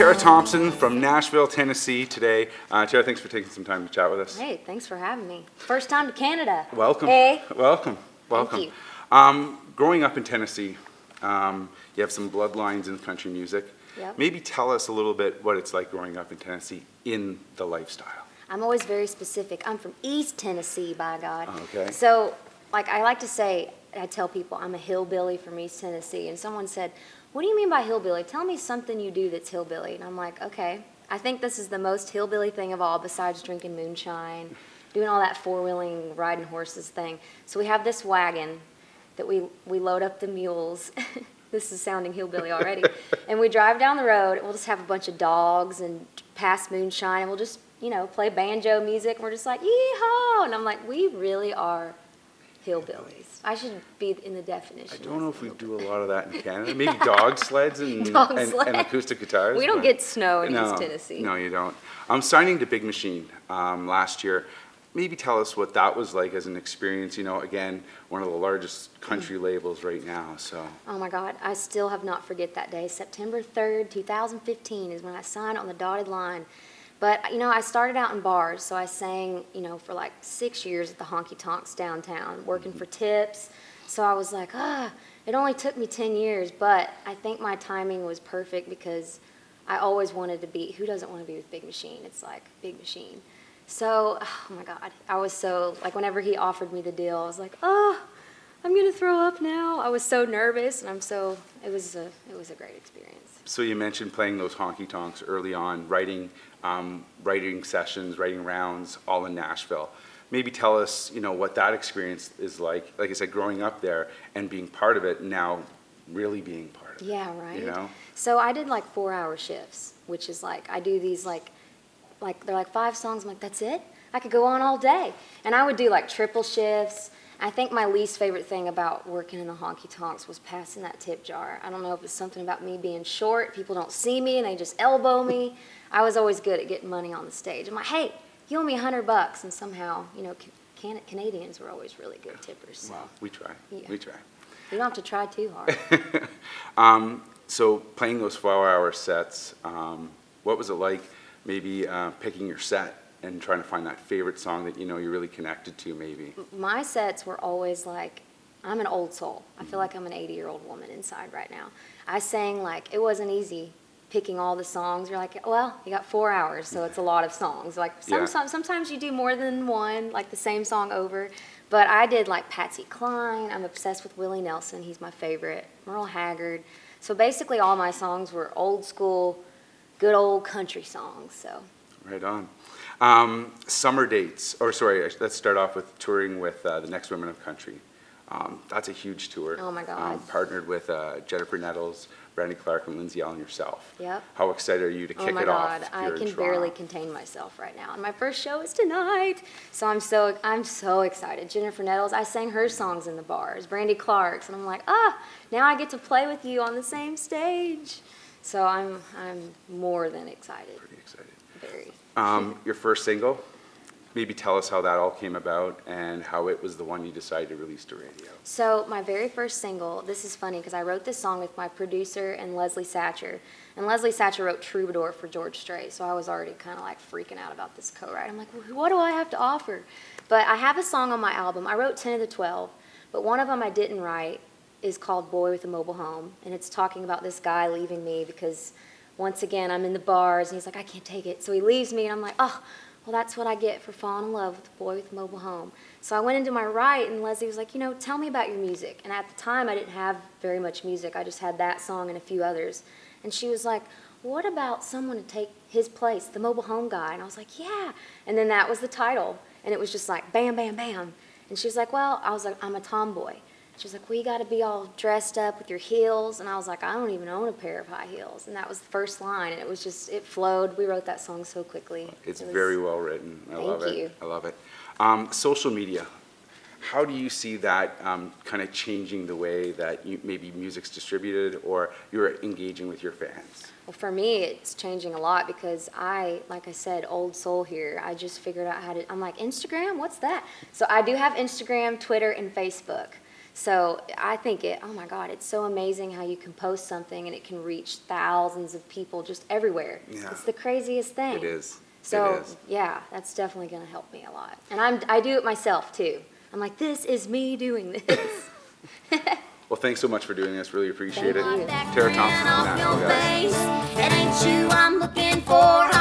Tara Thompson from Nashville, Tennessee today. Tara, thanks for taking some time to chat with us. Hey, thanks for having me. First time to Canada. Welcome. Hey. Welcome. Thank you. Growing up in Tennessee, you have some bloodlines in country music. Yep. Maybe tell us a little bit what it's like growing up in Tennessee in the lifestyle. I'm always very specific. I'm from East Tennessee, by God. Okay. So, like I like to say, I tell people I'm a hillbilly from East Tennessee. And someone said, "What do you mean by hillbilly? Tell me something you do that's hillbilly." And I'm like, okay. I think this is the most hillbilly thing of all besides drinking moonshine, doing all that four-wheeling, riding horses thing. So we have this wagon that we load up the mules. This is sounding hillbilly already. And we drive down the road, and we'll just have a bunch of dogs and pass moonshine, and we'll just, play banjo music, and we're just like, yee-haw! And I'm like, we really are hillbillies. I should be in the definition. I don't know if we do a lot of that in Canada. Maybe dog sleds and acoustic guitars. We don't get snow in East Tennessee. No, you don't. I'm signing to Big Machine last year. Maybe tell us what that was like as an experience. Again, one of the largest country labels right now. So. Oh my God, I still have not forget that day. September 3rd, 2015 is when I signed on the dotted line. But, I started out in bars, so I sang, for like 6 years at the honky tonks downtown, working for tips. So I was like, it only took me 10 years, but I think my timing was perfect because I always wanted to be, who doesn't want to be with Big Machine? It's like Big Machine. So, oh my God, I was so, whenever he offered me the deal, I was like, I'm going to throw up now. I was so nervous, and it was a great experience. So you mentioned playing those honky tonks early on, writing sessions, writing rounds, all in Nashville. Maybe tell us, what that experience is like. Like I said, growing up there and being part of it, and now really being part of it. Yeah, right. So I did 4-hour shifts, which is I do these they're 5 songs. I'm like, that's it? I could go on all day. And I would do triple shifts. I think my least favorite thing about working in the honky tonks was passing that tip jar. I don't know if it's something about me being short. People don't see me and they just elbow me. I was always good at getting money on the stage. I'm like, hey, you owe me $100. And somehow, Canadians were always really good tippers. So. Well, we try. Yeah. We try. You don't have to try too hard. So playing those 4-hour sets, what was it like maybe picking your set and trying to find that favorite song that you're really connected to maybe? My sets were always I'm an old soul. I feel like I'm an 80-year-old woman inside right now. I sang it wasn't easy picking all the songs. You're like, well, you got 4 hours, so it's a lot of songs. Sometimes you do more than one, the same song over. But I did Patsy Cline. I'm obsessed with Willie Nelson. He's my favorite. Merle Haggard. So basically all my songs were old school, good old country songs. So. Right on. Summer dates, let's start off with touring with the Next Women of Country. That's a huge tour. Oh my God. Partnered with Jennifer Nettles, Brandy Clark, and Lindsay Allen yourself. Yep. How excited are you to kick it off? Oh my God, I can barely contain myself right now. And my first show is tonight, so I'm so excited. Jennifer Nettles, I sang her songs in the bars. Brandy Clark's, and I'm like, now I get to play with you on the same stage. So I'm more than excited. Pretty excited. Very. Your first single, maybe tell us how that all came about and how it was the one you decided to release to radio. So my very first single, this is funny because I wrote this song with my producer and Leslie Satcher. And Leslie Satcher wrote Troubadour for George Strait, so I was already kind of freaking out about this co-write. I'm like, what do I have to offer? But I have a song on my album. I wrote 10 of the 12, but one of them I didn't write is called Boy with a Mobile Home. And it's talking about this guy leaving me because once again, I'm in the bars, and he's like, I can't take it. So he leaves me, and I'm like, well, that's what I get for falling in love with a boy with a mobile home. So I went into my write, and Leslie was like, tell me about your music. And at the time, I didn't have very much music. I just had that song and a few others. And she was like, what about someone to take his place, the mobile home guy? And I was like, yeah. And then that was the title. And it was just bam, bam, bam. And she was like, well, I was like, I'm a tomboy. She was like, well, you got to be all dressed up with your heels. And I was like, I don't even own a pair of high heels. And that was the first line. And it was just, it flowed. We wrote that song so quickly. It's very well written. I love it. Thank you. I love it. Social media. How do you see that kind of changing the way that maybe music's distributed or you're engaging with your fans? Well, for me, it's changing a lot because like I said, old soul here. I just figured out I'm like, Instagram? What's that? So I do have Instagram, Twitter, and Facebook. So I think oh my God, it's so amazing how you can post something and it can reach thousands of people just everywhere. Yeah. It's the craziest thing. It is. So It is. yeah, that's definitely going to help me a lot. And I do it myself too. I'm like, this is me doing this. Well, thanks so much for doing this. Really appreciate Thank it. you. Tara Thompson from Nashville, guys. It ain't you I'm looking for.